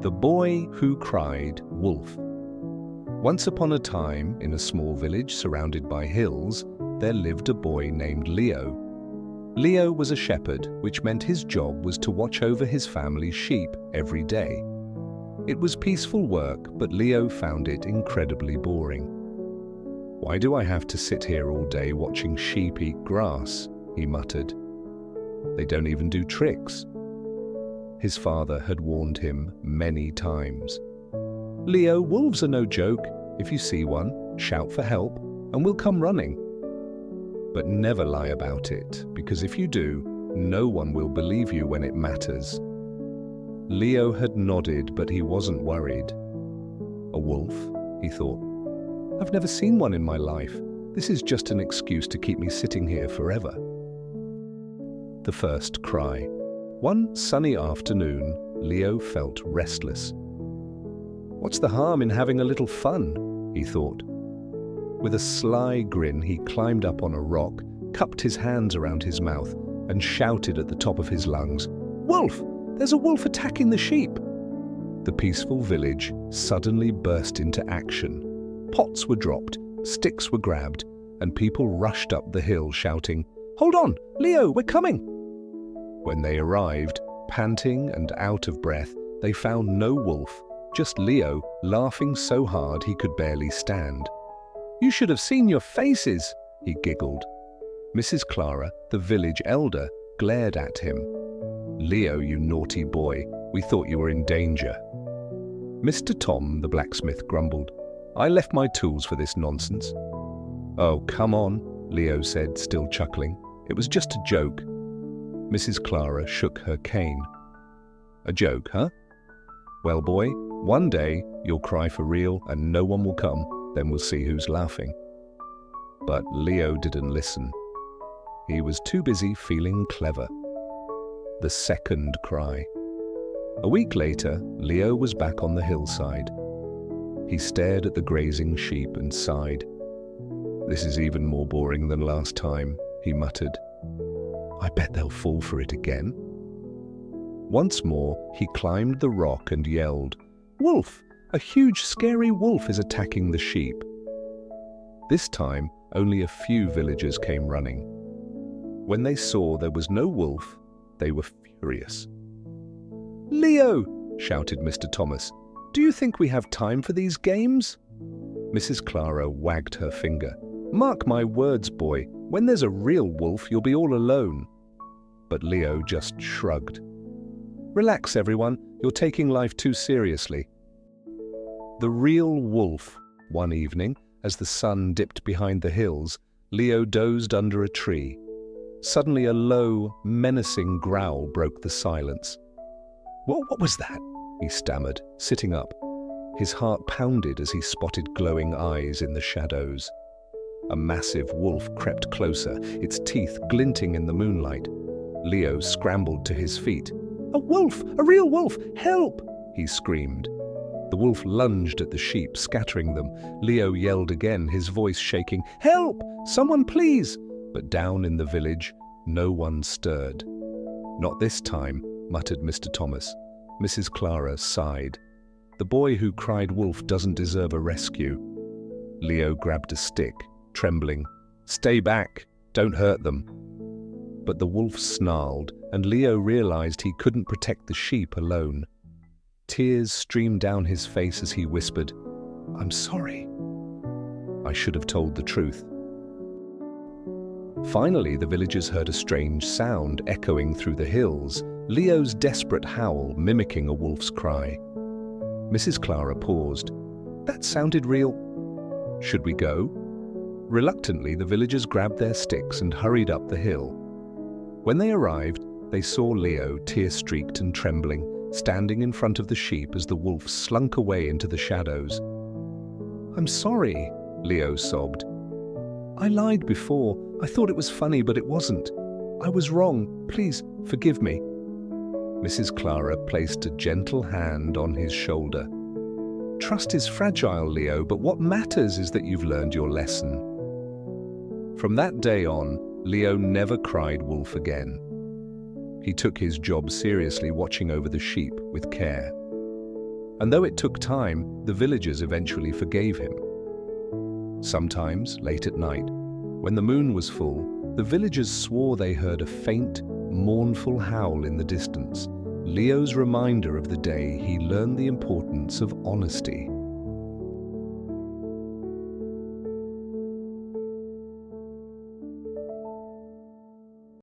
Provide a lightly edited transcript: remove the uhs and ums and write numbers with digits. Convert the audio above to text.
The Boy Who Cried Wolf. Once upon a time, in a small village surrounded by hills, there lived a boy named Leo. Leo was a shepherd, which meant his job was to watch over his family's sheep every day. It was peaceful work, but Leo found it incredibly boring. "Why do I have to sit here all day watching sheep eat grass?" he muttered. "They don't even do tricks." His father had warned him many times. "Leo, wolves are no joke. If you see one, shout for help, and we'll come running. But never lie about it, because if you do, no one will believe you when it matters." Leo had nodded, but he wasn't worried. "A wolf?" he thought. "I've never seen one in my life. This is just an excuse to keep me sitting here forever." The first cry. One sunny afternoon, Leo felt restless. "What's the harm in having a little fun?" he thought. With a sly grin, he climbed up on a rock, cupped his hands around his mouth, and shouted at the top of his lungs, "Wolf! There's a wolf attacking the sheep!" The peaceful village suddenly burst into action. Pots were dropped, sticks were grabbed, and people rushed up the hill shouting, "Hold on! Leo, we're coming!" When they arrived, panting and out of breath, they found no wolf, just Leo laughing so hard he could barely stand. "You should have seen your faces," he giggled. Mrs. Clara, the village elder, glared at him. "Leo, you naughty boy, we thought you were in danger." Mr. Tom, the blacksmith, grumbled, "I left my tools for this nonsense." "Oh, come on," Leo said, still chuckling. "It was just a joke." Mrs. Clara shook her cane. "A joke, huh? Well, boy, one day you'll cry for real and no one will come. Then we'll see who's laughing." But Leo didn't listen. He was too busy feeling clever. The second cry. A week later, Leo was back on the hillside. He stared at the grazing sheep and sighed. "This is even more boring than last time," he muttered. "I bet they'll fall for it again." Once more, he climbed the rock and yelled, "Wolf! A huge, scary wolf is attacking the sheep." This time, only a few villagers came running. When they saw there was no wolf, they were furious. "Leo!" shouted Mr. Thomas. "Do you think we have time for these games?" Mrs. Clara wagged her finger. "Mark my words, boy. When there's a real wolf, you'll be all alone." But Leo just shrugged. "Relax, everyone. You're taking life too seriously." The real wolf. One evening, as the sun dipped behind the hills, Leo dozed under a tree. Suddenly a low, menacing growl broke the silence. What was that?" he stammered, sitting up. His heart pounded as he spotted glowing eyes in the shadows. A massive wolf crept closer, its teeth glinting in the moonlight. Leo scrambled to his feet. "A wolf! A real wolf! Help!" he screamed. The wolf lunged at the sheep, scattering them. Leo yelled again, his voice shaking, "Help! Someone please!" But down in the village, no one stirred. "Not this time," muttered Mr. Thomas. Mrs. Clara sighed. "The boy who cried wolf doesn't deserve a rescue." Leo grabbed a stick, trembling. "Stay back! Don't hurt them!" But the wolf snarled, and Leo realized he couldn't protect the sheep alone. Tears streamed down his face as he whispered, "I'm sorry. I should have told the truth." Finally, the villagers heard a strange sound echoing through the hills, Leo's desperate howl mimicking a wolf's cry. Mrs. Clara paused. "That sounded real. Should we go?" Reluctantly, the villagers grabbed their sticks and hurried up the hill. When they arrived, they saw Leo, tear-streaked and trembling, standing in front of the sheep as the wolf slunk away into the shadows. "I'm sorry," Leo sobbed. "I lied before. I thought it was funny, but it wasn't. I was wrong. Please, forgive me." Mrs. Clara placed a gentle hand on his shoulder. "Trust is fragile, Leo, but what matters is that you've learned your lesson." From that day on, Leo never cried wolf again. He took his job seriously, watching over the sheep with care. And though it took time, the villagers eventually forgave him. Sometimes, late at night, when the moon was full, the villagers swore they heard a faint, mournful howl in the distance, Leo's reminder of the day he learned the importance of honesty.